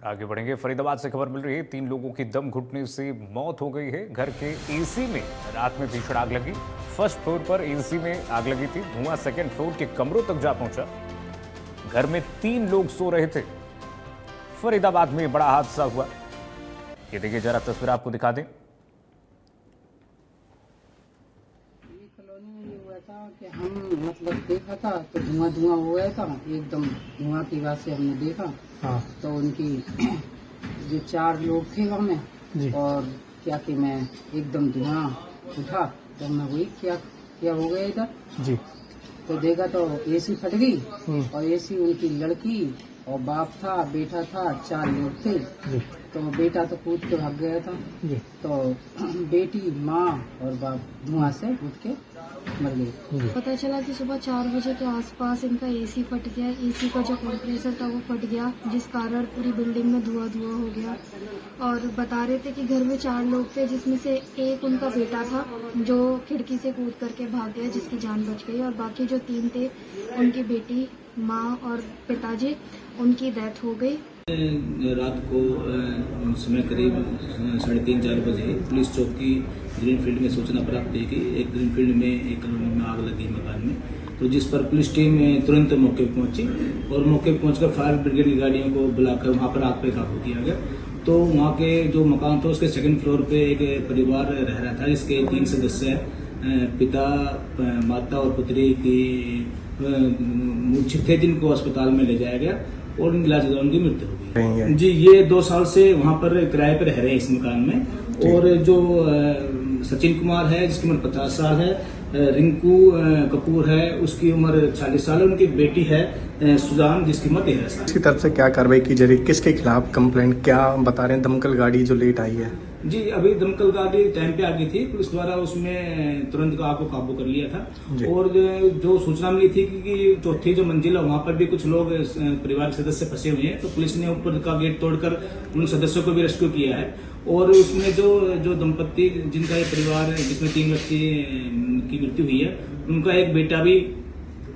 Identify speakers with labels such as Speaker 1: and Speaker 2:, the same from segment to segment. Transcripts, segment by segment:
Speaker 1: आगे बढ़ेंगे। फरीदाबाद से खबर मिल रही है, 3 लोगों की दम घुटने से मौत हो गई है। घर के एसी में रात में भीषण आग लगी। फर्स्ट फ्लोर पर एसी में आग लगी थी। धुआं सेकंड फ्लोर के कमरों तक जा पहुंचा। घर में 3 लोग सो रहे थे। फरीदाबाद में बड़ा हादसा हुआ। ये देखिए, जरा तस्वीर आपको दिखा दें।
Speaker 2: कॉलोनी में ये हुआ था कि हम मतलब देखा था तो धुआं धुआं हो गया था एकदम। धुआं की वजह से हमने देखा। हाँ। तो उनकी जो 4 लोग थे वहाँ में, और क्या कि मैं एकदम धुआं उठा तो मैं वही क्या क्या हो गया इधर जी। तो देखा तो एसी फट गई, और एसी उनकी लड़की और बाप था, बेटा था, 4 लोग थे। तो बेटा तो कूद के भाग गया था, तो बेटी, माँ और बाप धुआं से कूद के मर गई।
Speaker 3: पता चला कि सुबह 4 बजे के आसपास इनका एसी फट गया। एसी का जो कंप्रेसर था वो फट गया, जिस कारण पूरी बिल्डिंग में धुआं धुआं हो गया। और बता रहे थे कि घर में 4 लोग थे, जिसमें से एक उनका बेटा था जो खिड़की से कूद करके भाग गया, जिसकी जान बच गई। और बाकी जो 3 थे, उनकी बेटी, माँ और पिताजी, उनकी डेथ हो गई।
Speaker 4: रात को समय करीब 3:30-4 बजे पुलिस चौकी ग्रीनफील्ड में सूचना प्राप्त हुई कि एक ग्रीनफील्ड में एक कॉलोनी में आग लगी मकान में। तो जिस पर पुलिस टीम तुरंत मौके पर पहुंची, और मौके पर पहुंचकर फायर ब्रिगेड की गाड़ियों को बुलाकर वहां पर आग पे काबू किया गया। तो वहां के जो मकान था उसके सेकंड फ्लोर पे एक परिवार रह रहा था, जिसके 3 सदस्य हैं, पिता, माता और पुत्री की मूर्छित थे, जिनको अस्पताल में ले जाया गया और इलाज के दौरान उनकी मृत्यु हो गई। जी, ये 2 साल से वहाँ पर किराए पर रह रहे हैं इस मकान में। और जो सचिन कुमार है, जिसकी उम्र 50 साल है, रिंकू कपूर है, उसकी उम्र 40 साल है, उनकी बेटी है सुजान, जिसकी उम्र 13 साल।
Speaker 5: इसकी तरफ से क्या कार्रवाई की जा रही है, किसके खिलाफ कंप्लेंट, क्या बता रहे हैं? दमकल गाड़ी जो लेट आई है
Speaker 4: जी, अभी दमकल गाड़ी टाइम पे आ गई थी, पुलिस द्वारा उसमें तुरंत आग को काबू कर लिया था। और जो सूचना मिली थी कि चौथी जो मंजिल है वहां पर भी कुछ लोग परिवार के सदस्य फंसे हुए हैं, तो पुलिस ने ऊपर का गेट तोड़कर उन सदस्यों को भी रेस्क्यू किया है। और उसमें जो दंपत्ति, जिनका ये परिवार है, जिसमें 3 व्यक्ति की मृत्यु हुई है, उनका एक बेटा भी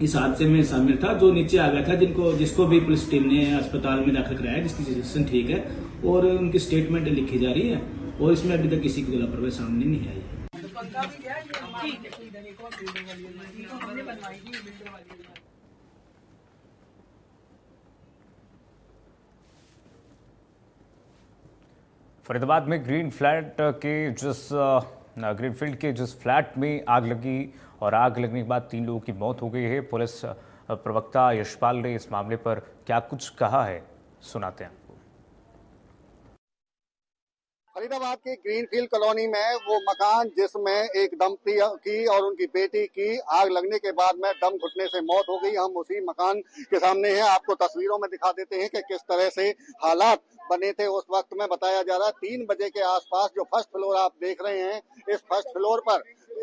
Speaker 4: इस हादसे में शामिल था, जो नीचे आ गया था, जिसको भी पुलिस टीम ने अस्पताल में दाखिल कराया, जिसकी सिचुएशन ठीक है और उनकी स्टेटमेंट लिखी जा रही है। और इसमें अभी तक किसी की लापरवाही सामने नहीं आई है।
Speaker 1: फरीदाबाद में ग्रीनफील्ड के जिस फ्लैट में आग लगी और आग लगने के बाद 3 लोगों की मौत हो गई है। पुलिस प्रवक्ता यशपाल ने इस मामले पर क्या कुछ कहा है, सुनाते हैं।
Speaker 6: फरीदाबाद की ग्रीनफील्ड कॉलोनी में वो मकान जिसमें एक दंपति की और उनकी बेटी की आग लगने के बाद में दम घुटने से मौत हो गई, हम उसी मकान के सामने हैं। आपको तस्वीरों में दिखा देते हैं कि किस तरह से हालात बने थे उस वक्त में। बताया जा रहा है 3 बजे के आसपास जो फर्स्ट फ्लोर आप देख रहे हैं, इस फर्स्ट फ्लोर पर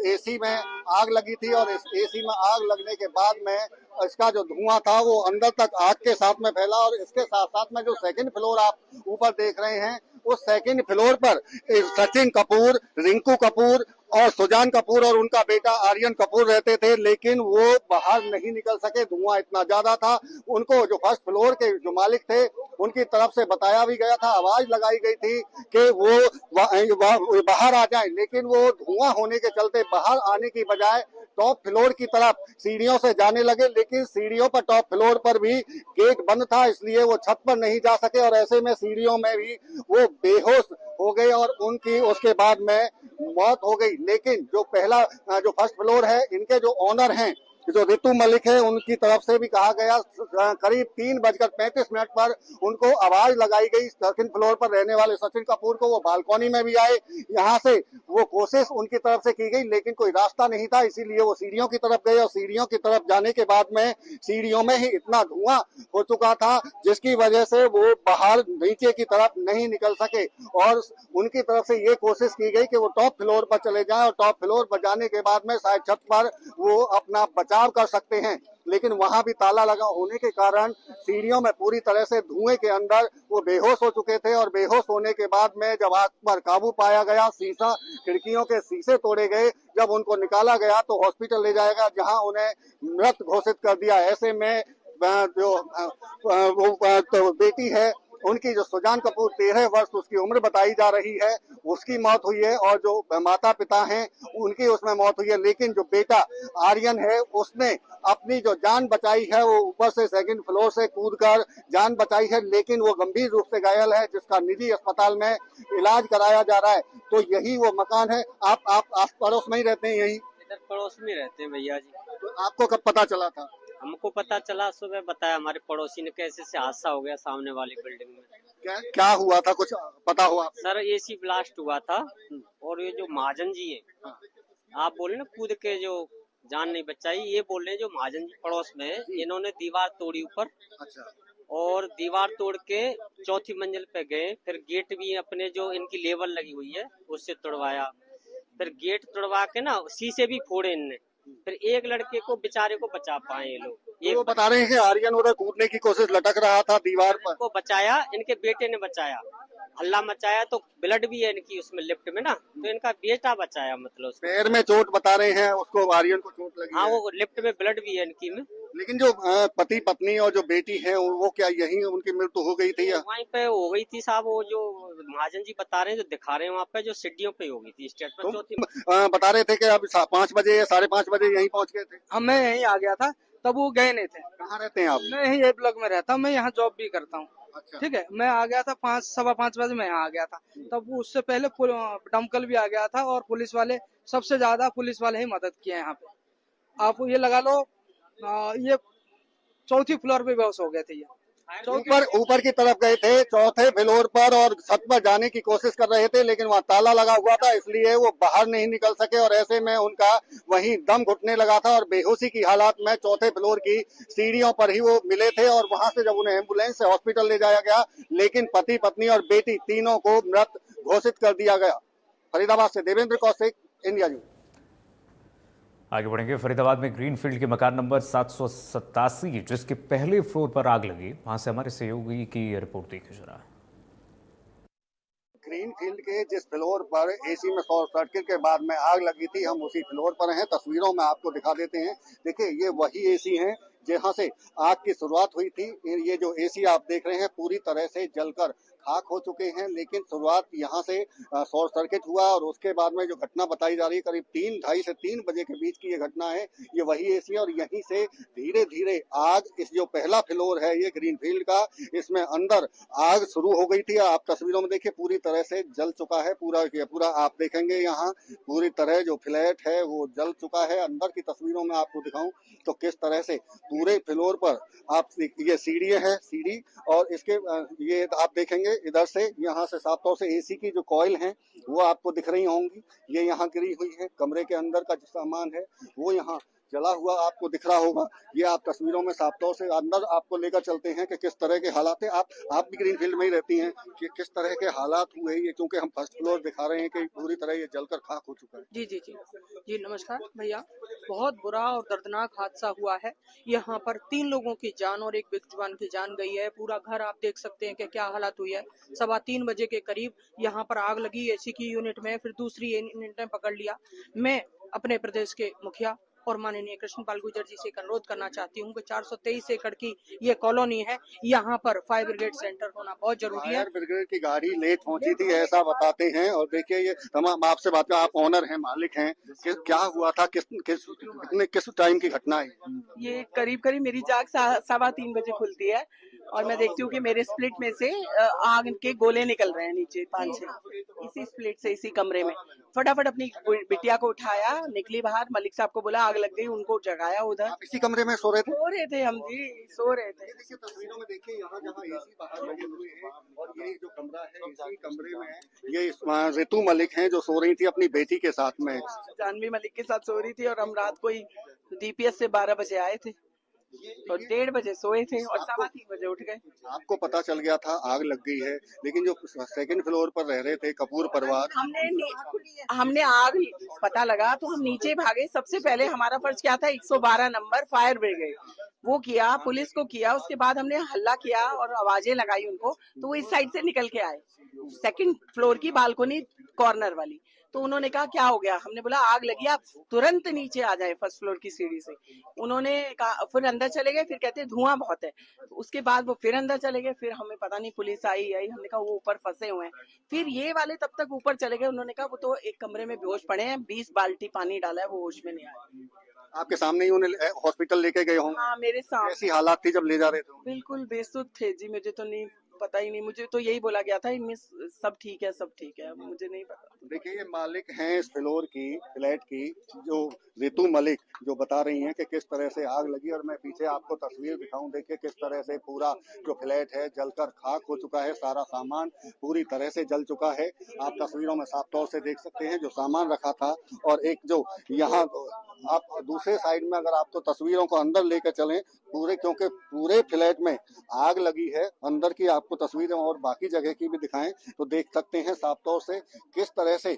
Speaker 6: एसी में आग लगी थी, और इस एसी में आग लगने के बाद में इसका जो धुआं था वो अंदर तक आग के साथ में फैला। और इसके साथ साथ में जो सेकंड फ्लोर आप ऊपर देख रहे हैं, उस सेकंड फ्लोर पर सचिन कपूर, रिंकू कपूर और सुजान कपूर और उनका बेटा आर्यन कपूर रहते थे, लेकिन वो बाहर नहीं निकल सके, धुआं इतना ज्यादा था। उनको जो फर्स्ट फ्लोर के जो मालिक थे उनकी तरफ से बताया भी गया था, आवाज लगाई गई थी कि वो बाहर आ जाए, लेकिन वो धुआं होने के चलते बाहर आने की बजाय टॉप फ्लोर की तरफ सीढ़ियों से जाने लगे। लेकिन सीढ़ियों पर, टॉप फ्लोर पर भी गेट बंद था, इसलिए वो छत पर नहीं जा सके, और ऐसे में सीढ़ियों में भी वो बेहोश हो गए और उनकी उसके बाद में मौत हो गई। लेकिन जो फर्स्ट फ्लोर है, इनके जो ऑनर हैं, जो रितु मलिक है, उनकी तरफ से भी कहा गया करीब 3:35 पर उनको आवाज लगाई गई सेकंड फ्लोर पर रहने वाले सचिन कपूर को, वो बालकनी में भी आए। यहाँ से वो कोशिश उनकी तरफ से की गई, लेकिन कोई रास्ता नहीं था, इसीलिए वो सीढ़ियों की तरफ गए, और सीढ़ियों की तरफ जाने के बाद में सीढ़ियों में ही इतना धुआं हो चुका था, जिसकी वजह से वो बाहर नीचे की तरफ नहीं निकल सके। और उनकी तरफ से ये कोशिश की गई कि वो टॉप फ्लोर पर चले जाएं, और टॉप फ्लोर पर जाने के बाद में शायद छत पर वो अपना बचाव कर सकते हैं, लेकिन वहां भी ताला लगा होने के कारण सीढ़ियों में पूरी तरह से धुएं के अंदर वो बेहोश हो चुके थे। और बेहोश होने के बाद में जब आग पर काबू पाया गया, खिड़कियों के शीशे तोड़े गए, जब उनको निकाला गया तो हॉस्पिटल ले जाएगा, जहां उन्हें मृत घोषित कर दिया। ऐसे में जो बेटी है उनकी जो सुजान कपूर 13 वर्ष उसकी उम्र बताई जा रही है, उसकी मौत हुई है और जो माता पिता हैं उनकी उसमें मौत हुई है। लेकिन जो बेटा आर्यन है उसने अपनी जो जान बचाई है, वो ऊपर से सेकंड फ्लोर से कूदकर जान बचाई है, लेकिन वो गंभीर रूप से घायल है, जिसका निजी अस्पताल में इलाज कराया जा रहा है। तो यही वो मकान है। आप आस पड़ोस में ही रहते हैं? यही
Speaker 7: इधर पड़ोस में रहते हैं भैया जी।
Speaker 6: तो आपको कब पता चला था?
Speaker 7: हमको पता चला सुबह, बताया हमारे पड़ोसी ने कैसे से हादसा हो गया सामने वाली बिल्डिंग में।
Speaker 6: क्या हुआ था, कुछ पता हुआ?
Speaker 7: सर एसी ब्लास्ट हुआ था और ये जो महाजन जी है, आप बोले ना कूद के जो जान नहीं बचाई, ये बोल रहे हैं जो महाजन जी पड़ोस में है, इन्होंने दीवार तोड़ी ऊपर।
Speaker 6: अच्छा।
Speaker 7: और दीवार तोड़ के चौथी मंजिल पे गए, फिर गेट भी अपने जो इनकी लेवल लगी हुई है उससे तोड़वाया, फिर गेट तोड़वा के ना शीशे भी फोड़े इनने, फिर एक लड़के को बेचारे को बचा पाए ये लोग।
Speaker 6: ये वो बता रहे हैं कि आर्यन उधर कूदने की कोशिश, लटक रहा था दीवार पर,
Speaker 7: को बचाया, इनके बेटे ने बचाया, हल्ला मचाया, तो ब्लड भी है इनकी उसमें लिफ्ट में ना, तो इनका बेटा बचाया। मतलब
Speaker 6: पैर में चोट बता रहे हैं उसको, आर्यन को चोट लगी।
Speaker 7: हाँ,
Speaker 6: है।
Speaker 7: वो लिफ्ट में ब्लड भी है इनकी में।
Speaker 6: लेकिन जो पति पत्नी और जो बेटी है वो क्या यही उनकी मृत्यु हो गई थी या?
Speaker 7: वहीं पे हो गई थी साहब, वो जो महाजन जी बता रहे हैं, जो दिखा रहे हैं वहाँ पे, जो सीढ़ियों पे हो गई थी स्टेज पर। चौथी
Speaker 6: बता रहे थे कि अब 5 बजे या 5:30 बजे यहीं पहुंच गए थे।
Speaker 8: हम मैं यहीं आ गया था, तब वो गए नहीं थे।
Speaker 6: कहाँ रहते हैं आप?
Speaker 8: मैं यहीं ए ब्लॉक में रहता हूँ, मैं यहाँ जॉब भी करता हूँ।
Speaker 6: अच्छा।
Speaker 8: ठीक है, मैं आ गया था 5-5:15 बजे मैं यहाँ आ गया था, तब वो उससे पहले दमकल भी आ गया था और पुलिस वाले, सबसे ज्यादा पुलिस वाले ही मदद किए यहाँ पे। आप ये लगा लो, ये चौथी फ्लोर पे बेहोश हो गए थे। ये
Speaker 6: ऊपर की तरफ गए थे, चौथे फ्लोर पर, और छत पर जाने की कोशिश कर रहे थे, लेकिन वहाँ ताला लगा हुआ था, इसलिए वो बाहर नहीं निकल सके और ऐसे में उनका वहीं दम घुटने लगा था और बेहोशी की हालात में चौथे फ्लोर की सीढ़ियों पर ही वो मिले थे। और वहां से जब उन्हें एम्बुलेंस से हॉस्पिटल ले जाया गया, लेकिन पति पत्नी और बेटी तीनों को मृत घोषित कर दिया गया। फरीदाबाद से देवेंद्र कौशिक, इंडिया न्यूज।
Speaker 1: आगे बढ़ेंगे। फरीदाबाद में ग्रीनफील्ड के मकान नंबर 787 जिसके पहले फ्लोर पर आग लगी, वहां से हमारे सहयोगी की रिपोर्ट देखिए जरा।
Speaker 6: ग्रीनफील्ड के जिस फ्लोर पर एसी में शॉर्ट सर्किट के बाद में आग लगी थी, हम उसी फ्लोर पर हैं। तस्वीरों में आपको दिखा देते हैं। देखिए, ये वही एसी हैं जहां से आग की शुरुआत हुई थी। ये जो एसी आप देख रहे हैं पूरी तरह से जलकर खाक हो चुके हैं, लेकिन शुरुआत यहां से शॉर्ट सर्किट हुआ और उसके बाद में जो घटना बताई जा रही है करीब 2:30 से 3 बजे के बीच की ये घटना है। ये वही एसी है और यहीं से धीरे धीरे आग, इस जो पहला फ्लोर है ये ग्रीनफील्ड का, इसमें अंदर आग शुरू हो गई थी। आप तस्वीरों में देखिए, पूरी तरह से जल चुका है पूरा। आप देखेंगे यहाँ पूरी तरह जो फ्लैट है वो जल चुका है। अंदर की तस्वीरों में आपको दिखाऊं तो किस तरह से पूरे फ्लोर पर आप, ये सीढ़ी है, सीढ़ी, और इसके ये आप देखेंगे इधर से, यहाँ से साफ तौर से एसी की जो कॉइल हैं वो आपको दिख रही होंगी, ये यहाँ गिरी हुई है। कमरे के अंदर का जो सामान है वो यहाँ जला हुआ आपको दिख रहा होगा। ये आप तस्वीरों में साफ तौर से अंदर आपको लेकर चलते हैं कि किस तरह के हालात है। आप भी ग्रीनफील्ड में ही रहती हैं, कि किस तरह के हालात हुए ये, क्योंकि हम फर्स्ट फ्लोर दिखा रहे हैं कि पूरी तरह ये जलकर खाक हो चुका है।
Speaker 8: जी जी जी जी, नमस्कार भैया। बहुत बुरा और दर्दनाक हादसा हुआ है। यहाँ पर 3 लोगों की जान और एक बेजुबान की जान गई है। पूरा घर आप देख सकते हैं कि क्या हालत हुई है। 3:15 बजे के करीब यहाँ पर आग लगी एसी की यूनिट में, फिर दूसरी यूनिट ने पकड़ लिया। मैं अपने प्रदेश के मुखिया और माननीय कृष्णपाल गुर्जर जी से एक अनुरोध करना चाहती हूँ कि 423 एकड़ की ये कॉलोनी है, यहाँ पर फायर ब्रिगेड सेंटर होना बहुत जरूरी है।
Speaker 6: फायर ब्रिगेड की गाड़ी लेट पहुंची थी ऐसा बताते हैं। और देखिए, ये तमाम आपसे बात कर, आप ओनर हैं, मालिक हैं, क्या हुआ था, किस टाइम की घटना है?
Speaker 9: ये करीब मेरी जाग 3:15 बजे खुलती है और मैं देखती हूँ कि मेरे स्प्लिट में से आग के गोले निकल रहे हैं नीचे 5-6, इसी स्प्लिट से, इसी कमरे में। फटाफट अपनी बिटिया को उठाया, निकली बाहर, मलिक साहब को बोला आग लग गई, उनको जगाया। उधर
Speaker 6: आप इसी कमरे में सो रहे थे?
Speaker 9: हम जी, सो रहे थे।
Speaker 6: देखिए तस्वीरों में देखिए, यहाँ जहाँ एसी बाहर लगे हुए हैं और ये जो कमरा है, इसी कमरे में ये रितु मलिक हैं जो सो रही थी अपनी बेटी के साथ में।
Speaker 9: जानवी मलिक के साथ सो रही थी और हम रात को ही डीपीएस से 12 बजे आए थे और 1:30 बजे सोए थे और 3:15 बजे उठ गए।
Speaker 6: आपको पता चल गया था आग लग गई है, लेकिन जो सेकंड फ्लोर पर रह रहे थे कपूर परिवार,
Speaker 9: हमने आग पता लगा तो हम नीचे भागे। सबसे पहले हमारा फर्ज क्या था, 112 नंबर फायर ब्रिगेड वो किया, पुलिस को किया, उसके बाद हमने हल्ला किया और आवाजें लगाई उनको, तो वो इस साइड से निकल के आए। सेकंड फ्लोर की बालकनी कॉर्नर वाली। तो उन्होंने कहा क्या हो गया, हमने बोला आग लगी, आप तुरंत नीचे आ जाए फर्स्ट फ्लोर की सीढ़ी से। उन्होंने कहा, फिर अंदर चले गए, फिर कहते धुआं बहुत है। उसके बाद वो फिर अंदर चले गए, फिर हमें पता नहीं पुलिस आई, हमने कहा वो ऊपर फंसे हुए हैं। फिर ये वाले तब तक ऊपर चले गए, उन्होंने कहा वो तो एक कमरे में बेहोश पड़े हैं, 20 बाल्टी पानी डाला है, वो होश में नहीं आए।
Speaker 6: आपके सामने ही उन्हें हॉस्पिटल लेके गए होंगे?
Speaker 9: हाँ मेरे सामने।
Speaker 6: कैसी हालात थी जब ले जा रहे थे?
Speaker 9: बिल्कुल बेसुध थे जी, मुझे तो नहीं पता ही नहीं, मुझे तो यही बोला गया था इनमें सब ठीक है, सब ठीक है, मुझे नहीं पता।
Speaker 6: देखिए ये मालिक हैं इस फ्लोर की, फ्लैट की, जो रितु मलिक, जो बता रही हैं कि किस तरह से आग लगी। और मैं पीछे आपको तस्वीर दिखाऊं, देखिए किस तरह से पूरा जो फ्लैट है जलकर खाक हो चुका है, सारा सामान पूरी तरह से जल चुका है। आप तस्वीरों में साफ तौर से देख सकते हैं जो सामान रखा था। और एक जो यहाँ आप दूसरे साइड में अगर आपको तस्वीरों को अंदर लेकर चलें पूरे, क्योंकि पूरे फ्लैट में आग लगी है, अंदर की आपको तस्वीरें और बाकी जगह की भी दिखाएं तो देख सकते हैं साफ तौर से किस तरह से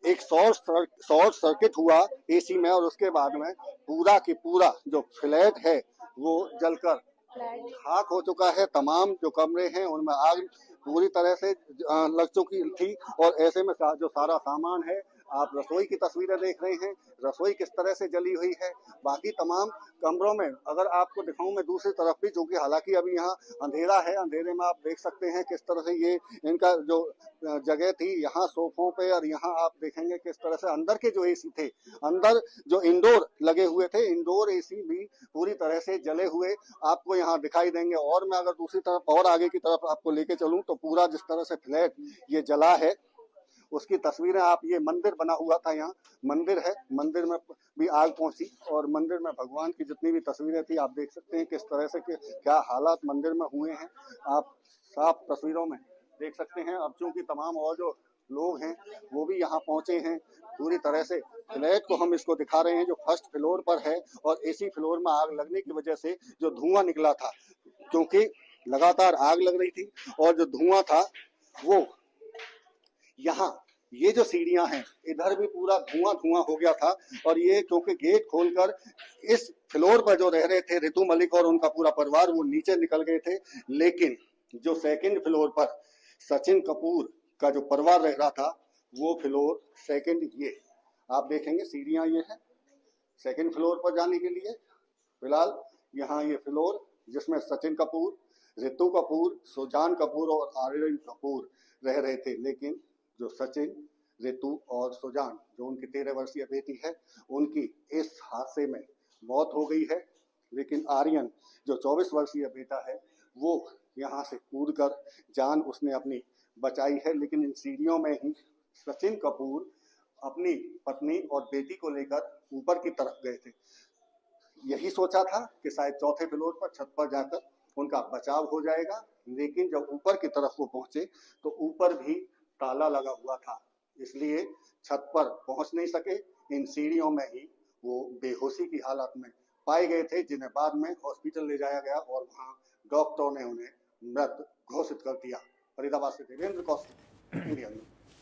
Speaker 6: एक शॉर्ट सर्किट हुआ एसी में, और उसके बाद में पूरा की पूरा जो फ्लैट है वो जलकर खाक हो चुका है। तमाम जो कमरे हैं उनमें आग पूरी तरह से लग चुकी थी। और ऐसे में जो सारा सामान है, आप रसोई की तस्वीरें देख रहे हैं, रसोई किस तरह से जली हुई है। बाकी तमाम कमरों में अगर आपको दिखाऊं मैं दूसरी तरफ भी, जो कि हालांकि अभी यहाँ अंधेरा है, अंधेरे में आप देख सकते हैं किस तरह से ये इनका जो जगह थी यहाँ सोफों पे, और यहाँ आप देखेंगे किस तरह से अंदर के जो एसी थे, अंदर जो इंडोर लगे हुए थे, इंडोर एसी भी पूरी तरह से जले हुए आपको यहाँ दिखाई देंगे। और मैं अगर दूसरी तरफ और आगे की तरफ आपको लेके चलूं तो पूरा जिस तरह से फ्लैट ये जला है उसकी तस्वीरें आप, ये मंदिर बना हुआ था, यहाँ मंदिर है, मंदिर में भी आग पहुंची और मंदिर में भगवान की जितनी भी तस्वीरें थी आप देख सकते हैं किस तरह से क्या हालात मंदिर में हुए हैं, आप साफ तस्वीरों में देख सकते हैं। अब चूंकि तमाम और जो लोग हैं वो भी यहाँ पहुंचे हैं, पूरी तरह से फ्लैट को हम इसको दिखा रहे हैं जो फर्स्ट फ्लोर पर है। और इसी फ्लोर में आग लगने की वजह से जो धुआं निकला था, क्योंकि लगातार आग लग रही थी और जो धुआं था वो यहाँ ये जो सीढ़ियां हैं इधर भी पूरा धुआं हो गया था। और ये क्योंकि गेट खोलकर इस फ्लोर पर जो रह रहे थे रितु मलिक और उनका पूरा परिवार, वो नीचे निकल गए थे। लेकिन जो सेकंड फ्लोर पर सचिन कपूर का जो परिवार रह रहा था वो फ्लोर सेकंड, ये आप देखेंगे सीढ़ियां ये है सेकंड फ्लोर पर जाने के लिए। फिलहाल यहाँ ये फ्लोर जिसमें सचिन कपूर, रितु कपूर, सुजान कपूर और आर्यन कपूर रह रहे थे। लेकिन जो सचिन, रितु और सुजान, जो उनकी 13 वर्षीय बेटी है, उनकी इस हादसे में मौत हो गई है। लेकिन आर्यन जो 24 वर्षीय बेटा है वो यहाँ से कूदकर जान उसने अपनी बचाई है। लेकिन इन सीढ़ियों में ही सचिन कपूर अपनी पत्नी और बेटी को लेकर ऊपर की तरफ गए थे। यही सोचा था कि शायद चौथे फ्लोर पर छत पर जाकर उनका बचाव हो जाएगा। लेकिन जब ऊपर की तरफ वो पहुंचे तो ऊपर भी ताला लगा हुआ था, इसलिए छत पर पहुंच नहीं सके। इन सीढ़ियों में ही वो बेहोशी की हालत में पाए गए थे, जिन्हें बाद में हॉस्पिटल ले जाया गया और वहां डॉक्टरों ने उन्हें मृत घोषित कर दिया। फरीदाबाद से देवेंद्र कौशिक, इंडिया न्यूज।